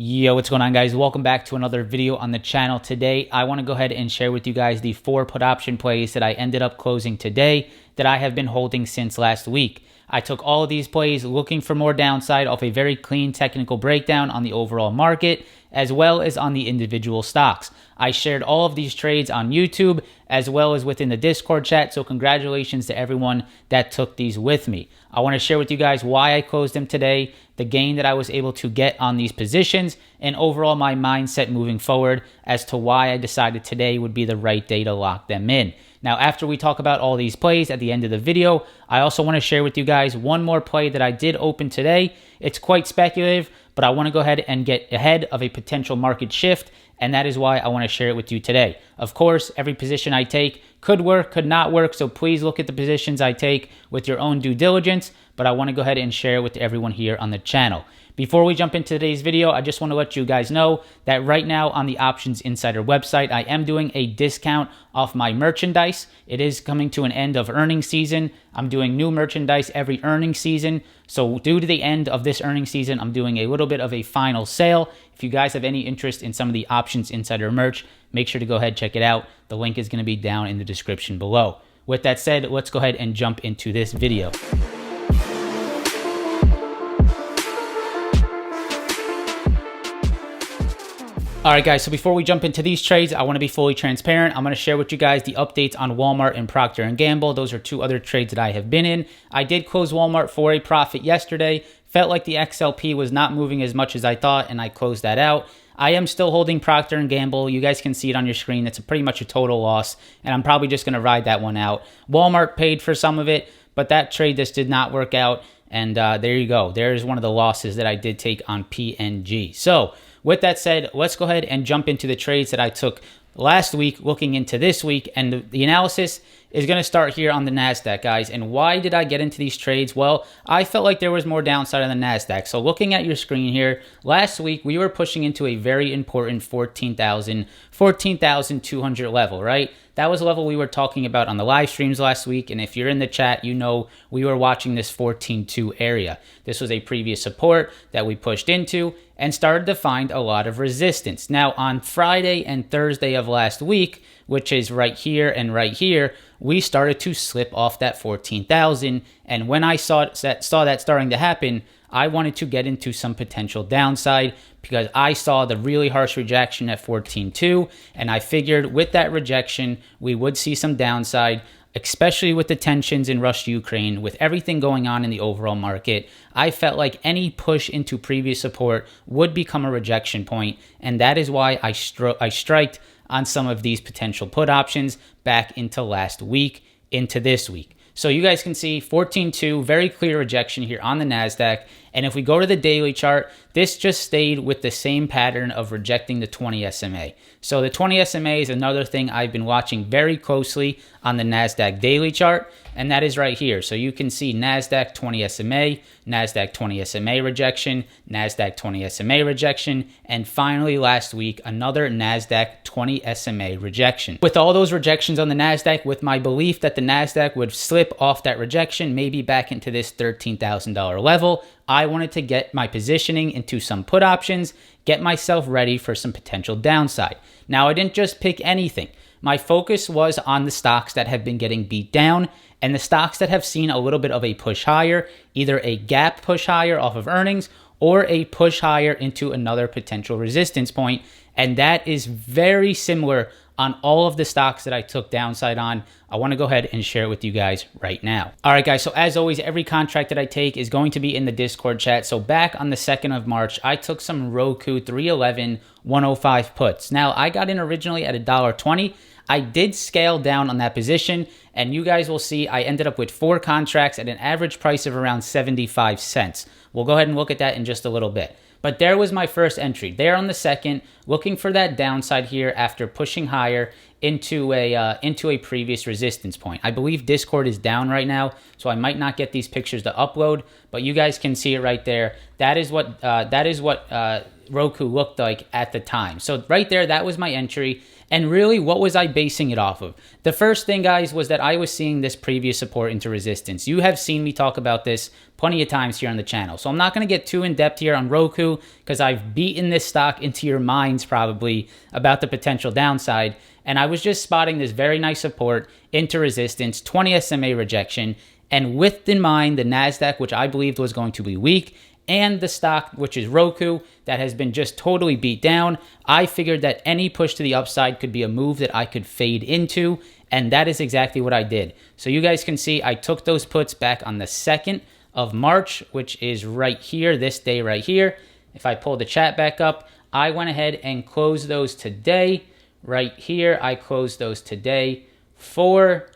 Yo, what's going on, guys? Welcome back to another video on the channel. Today I want to go ahead and share with you guys the 4 put option plays that I ended up closing today that I have been holding since last week. I took all of these plays looking for more downside off a very clean technical breakdown on the overall market as well as on the individual stocks. I shared all of these trades on YouTube as well as within the Discord chat, so congratulations to everyone that took these with me. I want to share with you guys why I closed them today, the gain that I was able to get on these positions, and overall my mindset moving forward as to why I decided today would be the right day to lock them in. Now, after we talk about all these plays at the end of the video, I also want to share with you guys one more play that I did open today. It's quite speculative, but I want to go ahead and get ahead of a potential market shift, and that is why I want to share it with you today. Of course, every position I take could work, could not work, so please look at the positions I take with your own due diligence, but I want to go ahead and share it with everyone here on the channel. Before we jump into today's video, I just want to let you guys know that right now on the Options Insider website, I am doing a discount off my merchandise. It is coming to an end of earnings season. I'm doing new merchandise every earnings season. So due to the end of this earnings season, I'm doing a little bit of a final sale. If you guys have any interest in some of the Options Insider merch, make sure to go ahead and check it out. The link is going to be down in the description below. With that said, let's go ahead and jump into this video. All right, guys, so before we jump into these trades, I want to be fully transparent. I'm going to share with you guys the updates on Walmart and Procter & Gamble. Those are two other trades that I have been in. I did close Walmart for a profit yesterday. Felt like the XLP was not moving as much as I thought, and I closed that out. I am still holding Procter & Gamble. You guys can see it on your screen. It's pretty much a total loss, and I'm probably just going to ride that one out. Walmart paid for some of it, but that trade just did not work out, and there you go. There's one of the losses that I did take on PNG. So with that said, let's go ahead and jump into the trades that I took last week looking into this week, and the analysis is going to start here on the NASDAQ, guys. And why did I get into these trades? Well, I felt like there was more downside on the NASDAQ. So looking at your screen here, last week we were pushing into a very important 14,200 level, right? That was a level we were talking about on the live streams last week, and if you're in the chat, you know we were watching this 14.2 area. This was a previous support that we pushed into and started to find a lot of resistance. Now, on Friday and Thursday of last week, which is right here and right here, we started to slip off that 14,000, and when I saw that starting to happen, I wanted to get into some potential downside because I saw the really harsh rejection at 14.2, and I figured with that rejection, we would see some downside, especially with the tensions in Russia-Ukraine, with everything going on in the overall market. I felt like any push into previous support would become a rejection point, and that is why I striked on some of these potential put options back into last week, into this week. So you guys can see 14.2, very clear rejection here on the NASDAQ. And if we go to the daily chart, this just stayed with the same pattern of rejecting the 20 SMA. So the 20 SMA is another thing I've been watching very closely on the NASDAQ daily chart, and that is right here. So you can see NASDAQ 20 SMA, NASDAQ 20 SMA rejection, NASDAQ 20 SMA rejection, and finally last week, another NASDAQ 20 SMA rejection. With all those rejections on the NASDAQ, with my belief that the NASDAQ would slip off that rejection, maybe back into this $13,000 level, I wanted to get my positioning into some put options, get myself ready for some potential downside. Now, I didn't just pick anything. My focus was on the stocks that have been getting beat down and the stocks that have seen a little bit of a push higher, either a gap push higher off of earnings or a push higher into another potential resistance point. And that is very similar on all of the stocks that I took downside on. I want to go ahead and share it with you guys right now. All right, guys, so as always, every contract that I take is going to be in the Discord chat. So back on the 2nd of March, I took some ROKU 311-105 puts. Now, I got in originally at $1.20. I did scale down on that position, and you guys will see I ended up with 4 contracts at an average price of around 75 cents. We'll go ahead and look at that in just a little bit. But there was my first entry there on the 2nd, looking for that downside here after pushing higher into a previous resistance point. I believe Discord is down right now, so I might not get these pictures to upload, but you guys can see it right there. That is what Roku looked like at the time. So right there, that was my entry. And really, what was I basing it off of? The first thing, guys, was that I was seeing this previous support into resistance. You have seen me talk about this plenty of times here on the channel. So I'm not going to get too in-depth here on Roku because I've beaten this stock into your minds probably about the potential downside. And I was just spotting this very nice support into resistance, 20 SMA rejection, and with in mind the NASDAQ, which I believed was going to be weak, and the stock, which is Roku, that has been just totally beat down. I figured that any push to the upside could be a move that I could fade into, and that is exactly what I did. So you guys can see I took those puts back on the 2nd of March, which is right here, this day right here. If I pull the chat back up, I went ahead and closed those today. Right here, I closed those today for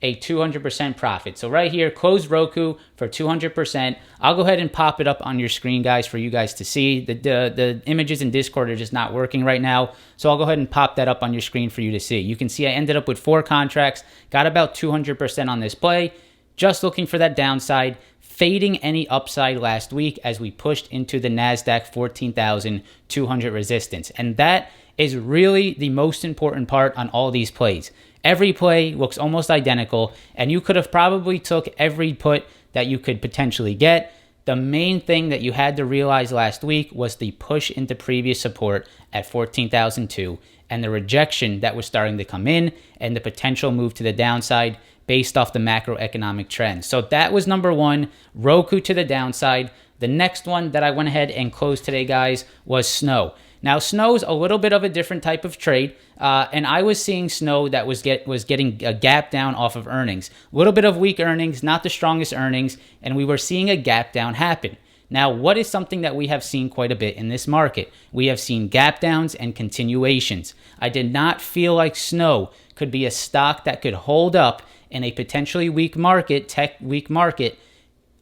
a 200% profit. So right here, closed Roku for 200%. I'll go ahead and pop it up on your screen, guys, for you guys to see. The images in Discord are just not working right now. So I'll go ahead and pop that up on your screen for you to see. You can see I ended up with 4 contracts, got about 200% on this play, just looking for that downside, fading any upside last week as we pushed into the NASDAQ 14,200 resistance. And that is really the most important part on all these plays. Every play looks almost identical, and you could have probably took every put that you could potentially get. The main thing that you had to realize last week was the push into previous support at 14,002 and the rejection that was starting to come in and the potential move to the downside based off the macroeconomic trends. So that was number 1, Roku to the downside. The next one that I went ahead and closed today, guys, was Snow. Now, Snow's a little bit of a different type of trade, and I was seeing Snow that was getting a gap down off of earnings. A little bit of weak earnings, not the strongest earnings, and we were seeing a gap down happen. Now, what is something that we have seen quite a bit in this market? We have seen gap downs and continuations. I did not feel like Snow could be a stock that could hold up in a potentially weak market, tech weak market,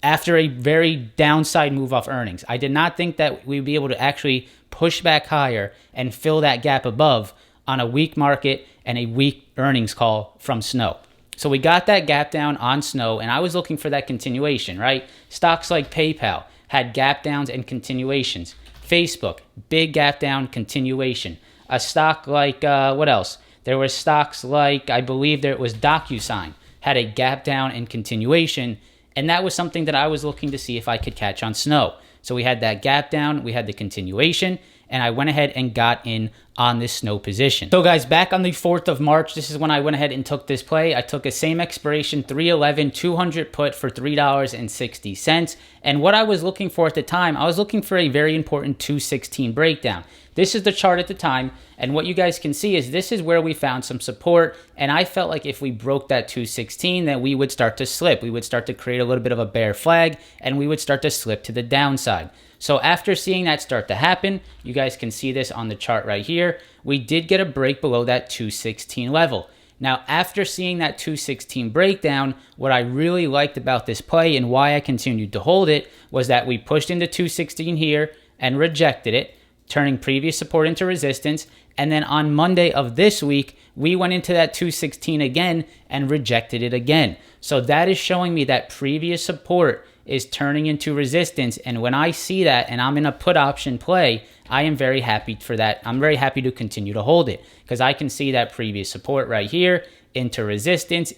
after a very downside move off earnings. I did not think that we'd be able to actually push back higher and fill that gap above on a weak market and a weak earnings call from Snow. So we got that gap down on Snow, and I was looking for that continuation, right? Stocks like PayPal had gap downs and continuations. Facebook, big gap down, continuation. A stock like, what else? There were stocks like, I believe there was DocuSign, had a gap down and continuation, and that was something that I was looking to see if I could catch on Snow. So we had that gap down, we had the continuation, and I went ahead and got in on this Snow position. So guys, back on the 4th of March, this is when I went ahead and took this play. I took a same expiration 311 200 put for $3.60. And what I was looking for at the time, I was looking for a very important 216 breakdown. This is the chart at the time, and what you guys can see is this is where we found some support, and I felt like if we broke that 216, then we would start to slip. We would start to create a little bit of a bear flag, and we would start to slip to the downside. So after seeing that start to happen, you guys can see this on the chart right here, we did get a break below that 216 level. Now, after seeing that 216 breakdown, what I really liked about this play and why I continued to hold it was that we pushed into 216 here and rejected it, turning previous support into resistance. And then on Monday of this week, we went into that 216 again and rejected it again. So that is showing me that previous support is turning into resistance. And when I see that and I'm in a put option play, I am very happy for that. I'm very happy to continue to hold it because I can see that previous support right here into resistance,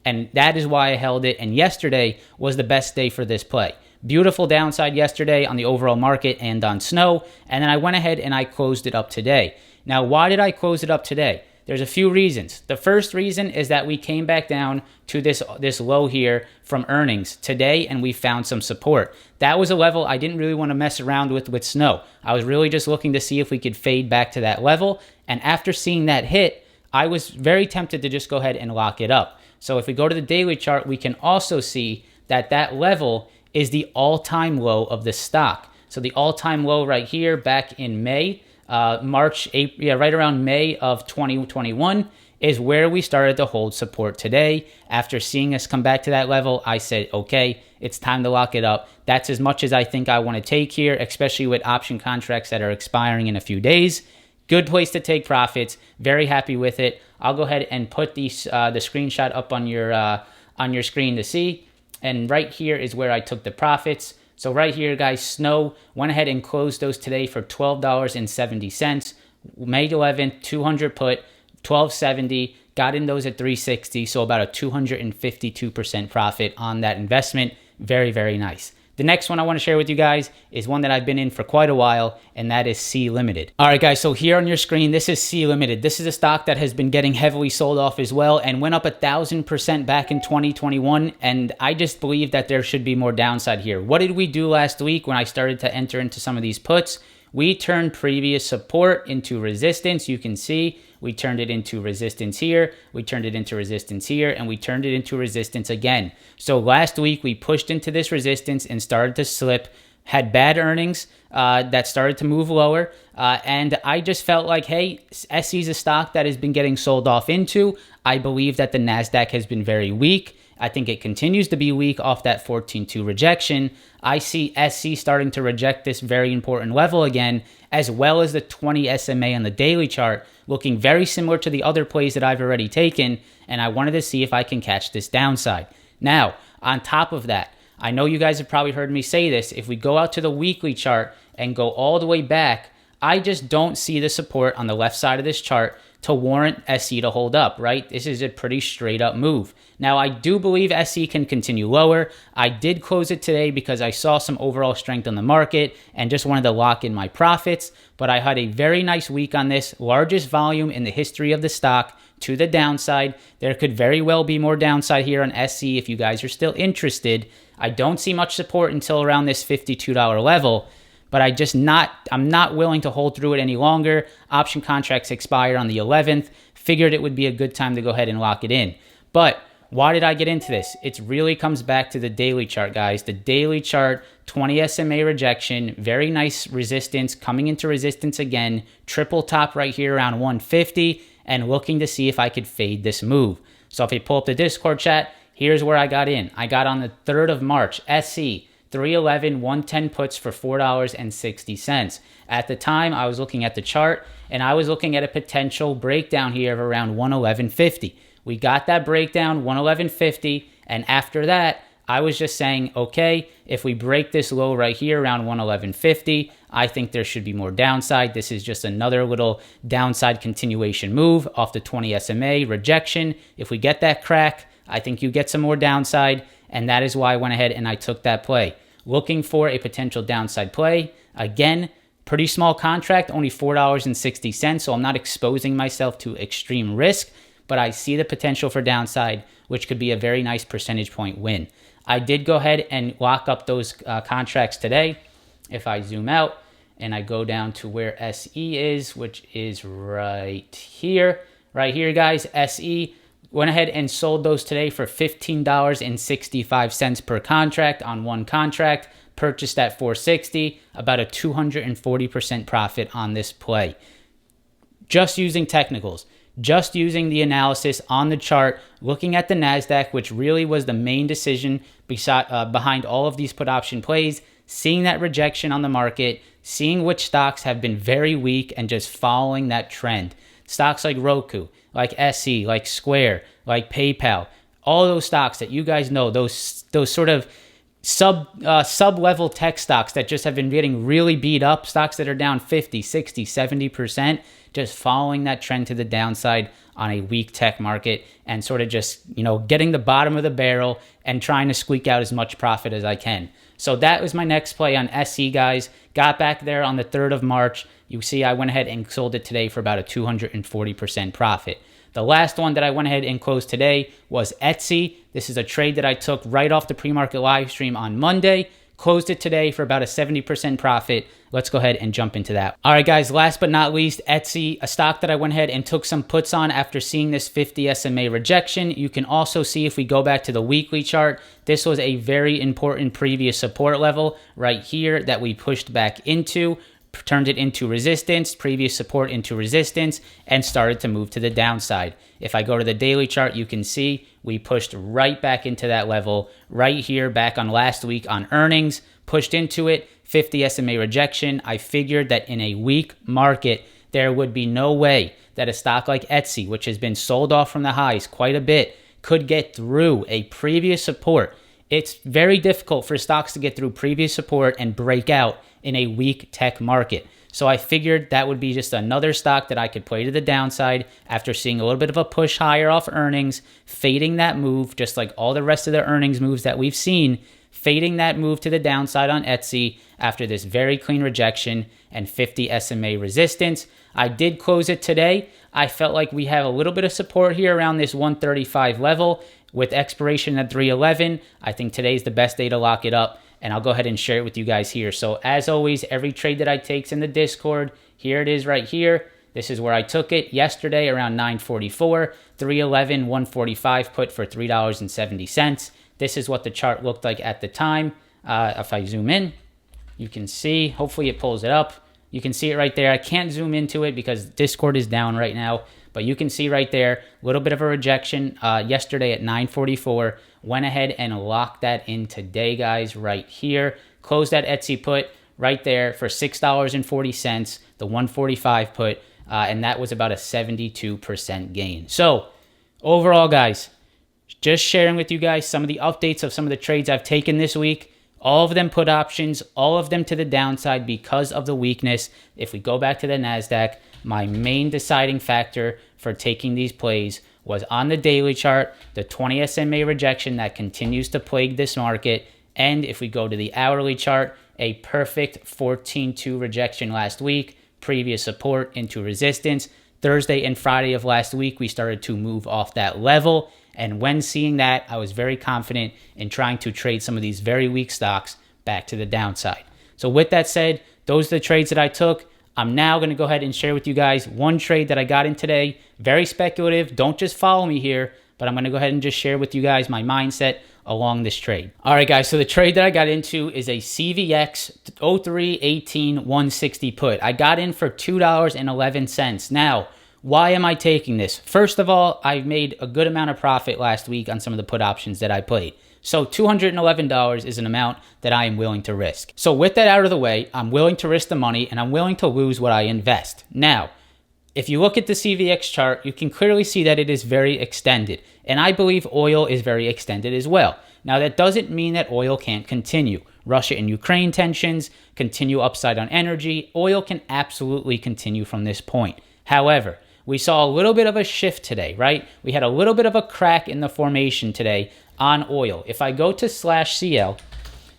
and that is why I held it. And yesterday was the best day for this play. Beautiful downside yesterday on the overall market and on Snow, and then I went ahead and I closed it up today. Now, why did I close it up today? There's a few reasons. The first reason is that we came back down to this low here from earnings today, and we found some support. That was a level I didn't really want to mess around with Snow. I was really just looking to see if we could fade back to that level, and after seeing that hit, I was very tempted to just go ahead and lock it up. So if we go to the daily chart, we can also see that that level is the all-time low of the stock. So the all-time low right here back in May, March, April, right around May of 2021 is where we started to hold support today. After seeing us come back to that level, I said, okay, it's time to lock it up. That's as much as I think I want to take here, especially with option contracts that are expiring in a few days. Good place to take profits. Very happy with it. I'll go ahead and put the screenshot up on your screen to see. And right here is where I took the profits. So right here, guys, Snow went ahead and closed those today for $12.70. May 11th, 200 put, 1270. Got in those at 360, so about a 252% profit on that investment. Very, very nice. The next one I want to share with you guys is one that I've been in for quite a while, and that is C Limited. All right, guys, so here on your screen, this is C Limited. This is a stock that has been getting heavily sold off as well and went up 1,000% back in 2021, and I just believe that there should be more downside here. What did we do last week when I started to enter into some of these puts? We turned previous support into resistance. You can see we turned it into resistance here, we turned it into resistance here, and we turned it into resistance again. So last week we pushed into this resistance and started to slip, had bad earnings that started to move lower, and I just felt like, hey, SE is a stock that has been getting sold off into. I believe that the NASDAQ has been very weak. I think it continues to be weak off that 14.2 rejection. I see SC starting to reject this very important level again, as well as the 20 SMA on the daily chart, looking very similar to the other plays that I've already taken, and I wanted to see if I can catch this downside. Now, on top of that, I know you guys have probably heard me say this, if we go out to the weekly chart and go all the way back, I just don't see the support on the left side of this chart to warrant SE to hold up, right? This is a pretty straight up move. Now, I do believe SE can continue lower. I did close it today because I saw some overall strength on the market and just wanted to lock in my profits, but I had a very nice week on this, largest volume in the history of the stock to the downside. There could very well be more downside here on SE if you guys are still interested. I don't see much support until around this $52 level, but I'm not willing to hold through it any longer. Option contracts expire on the 11th. Figured it would be a good time to go ahead and lock it in. But why did I get into this? It really comes back to the daily chart, guys. The daily chart, 20 SMA rejection, very nice resistance, coming into resistance again, triple top right here around 150, and looking to see if I could fade this move. So if you pull up the Discord chat, here's where I got in. I got on the 3rd of March, SC. 311, 110 puts for $4.60. At the time, I was looking at the chart, and I was looking at a potential breakdown here of around 111.50. We got that breakdown, 111.50, and after that, I was just saying, okay, if we break this low right here around 111.50, I think there should be more downside. This is just another little downside continuation move off the 20 SMA rejection. If we get that crack, I think you get some more downside, and that is why I went ahead and I took that play. Looking for a potential downside play. Again, pretty small contract, only $4.60, so I'm not exposing myself to extreme risk, but I see the potential for downside, which could be a very nice percentage point win. I did go ahead and lock up those contracts today. If I zoom out and I go down to where SE is, which is right here, guys, SE, went ahead and sold those today for $15.65 per contract on one contract, purchased at $4.60, about a 240% profit on this play. Just using technicals, just using the analysis on the chart, looking at the NASDAQ, which really was the main decision behind all of these put option plays, seeing that rejection on the market, seeing which stocks have been very weak and just following that trend. Stocks like ROKU, like SE, like Square, like PayPal, all those stocks that you guys know, those sort of sub-level tech stocks that just have been getting really beat up, stocks that are down 50, 60, 70%, just following that trend to the downside on a weak tech market and sort of just, getting the bottom of the barrel and trying to squeak out as much profit as I can. So that was my next play on SE, guys. Got back there on the 3rd of March. You see, I went ahead and sold it today for about a 240% profit. The last one that I went ahead and closed today was Etsy. This is a trade that I took right off the pre-market live stream on Monday. Closed it today for about a 70% profit. Let's go ahead and jump into that. All right, guys, last but not least, Etsy, a stock that I went ahead and took some puts on after seeing this 50 SMA rejection. You can also see if we go back to the weekly chart, this was a very important previous support level right here that we pushed back into, turned it into resistance, previous support into resistance, and started to move to the downside. If I go to the daily chart, you can see we pushed right back into that level right here back on last week on earnings, pushed into it, 50 SMA rejection. I figured that in a weak market, There would be no way that a stock like Etsy, which has been sold off from the highs quite a bit, could get through a previous support. It's very difficult for stocks to get through previous support and break out in a weak tech market. So I figured that would be just another stock that I could play to the downside after seeing a little bit of a push higher off earnings, fading that move, just like all the rest of the earnings moves that we've seen, fading that move to the downside on Etsy after this very clean rejection and 50 SMA resistance. I did close it today. I felt like we have a little bit of support here around this 135 level with expiration at 311. I think today's the best day to lock it up, and I'll go ahead and share it with you guys here. So as always, every trade that I take's in the Discord. Here it is right here. This is where I took it yesterday around 944, 311, 145 put for $3.70. This is what the chart looked like at the time. If I zoom in, you can see, hopefully it pulls it up. You can see it right there. I can't zoom into it because Discord is down right now, but you can see right there, a little bit of a rejection yesterday at 944. Went ahead and locked that in today, guys, right here. Closed that Etsy put right there for $6.40, the 145 put, and that was about a 72% gain. So overall, guys, just sharing with you guys some of the updates of some of the trades I've taken this week. All of them put options, all of them to the downside because of the weakness. If we go back to the NASDAQ, my main deciding factor for taking these plays was on the daily chart, the 20 SMA rejection that continues to plague this market. And if we go to the hourly chart, a perfect 14.2 rejection last week, previous support into resistance. Thursday and Friday of last week, we started to move off that level. And when seeing that, I was very confident in trying to trade some of these very weak stocks back to the downside. So with that said, those are the trades that I took. I'm now going to go ahead and share with you guys one trade that I got in today. Very speculative. Don't just follow me here, but I'm going to go ahead and just share with you guys my mindset along this trade. All right, guys. So the trade that I got into is a CVX 0318 160 put. I got in for $2.11. Now, why am I taking this? First of all, I made a good amount of profit last week on some of the put options that I played. So $211 is an amount that I am willing to risk. So with that out of the way, I'm willing to risk the money and I'm willing to lose what I invest. Now, if you look at the CVX chart, you can clearly see that it is very extended. And I believe oil is very extended as well. Now, that doesn't mean that oil can't continue. Russia and Ukraine tensions continue upside on energy. Oil can absolutely continue from this point. However, we saw a little bit of a shift today, right? We had a little bit of a crack in the formation today on oil. If I go to /CL,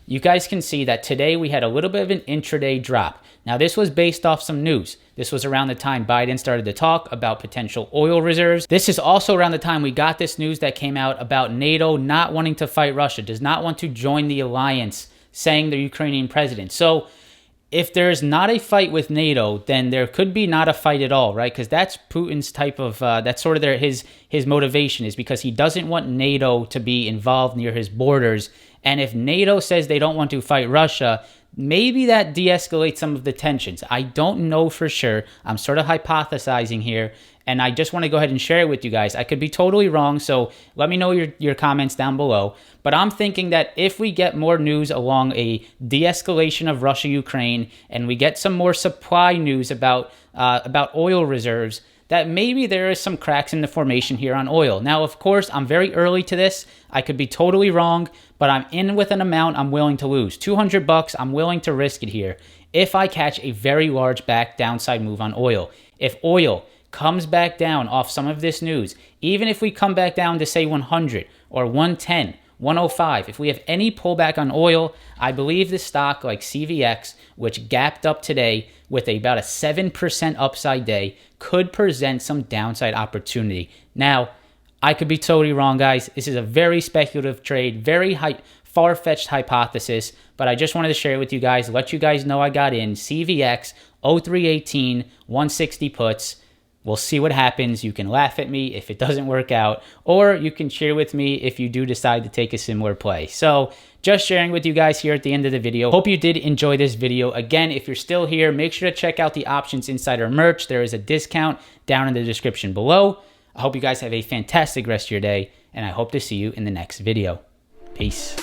you guys can see that today we had a little bit of an intraday drop. Now, this was based off some news. This was around the time Biden started to talk about potential oil reserves. This is also around the time we got this news that came out about NATO not wanting to fight Russia, does not want to join the alliance, saying the Ukrainian president. So if there's not a fight with NATO, then there could be not a fight at all, right? Because that's Putin's type of, that's sort of his motivation, is because he doesn't want NATO to be involved near his borders. And if NATO says they don't want to fight Russia, maybe that de-escalates some of the tensions. I don't know for sure. I'm sort of hypothesizing here, and I just want to go ahead and share it with you guys. I could be totally wrong, so let me know your comments down below. But I'm thinking that if we get more news along a de-escalation of Russia-Ukraine, and we get some more supply news about oil reserves, that maybe there is some cracks in the formation here on oil. Now, of course, I'm very early to this. I could be totally wrong, but I'm in with an amount I'm willing to lose. $200, I'm willing to risk it here if I catch a very large back downside move on oil. If oil comes back down off some of this news, even if we come back down to say 100 or 110, 105, if we have any pullback on oil, I believe this stock like CVX, which gapped up today with about a 7% upside day, could present some downside opportunity. Now, I could be totally wrong, guys. This is a very speculative trade, very far-fetched hypothesis, but I just wanted to share it with you guys, let you guys know I got in CVX 0318 160 puts. We'll see what happens. You can laugh at me if it doesn't work out, or you can cheer with me if you do decide to take a similar play. So just sharing with you guys here at the end of the video. Hope you did enjoy this video. Again, if you're still here, make sure to check out the Options Insider merch. There is a discount down in the description below. I hope you guys have a fantastic rest of your day, and I hope to see you in the next video. Peace.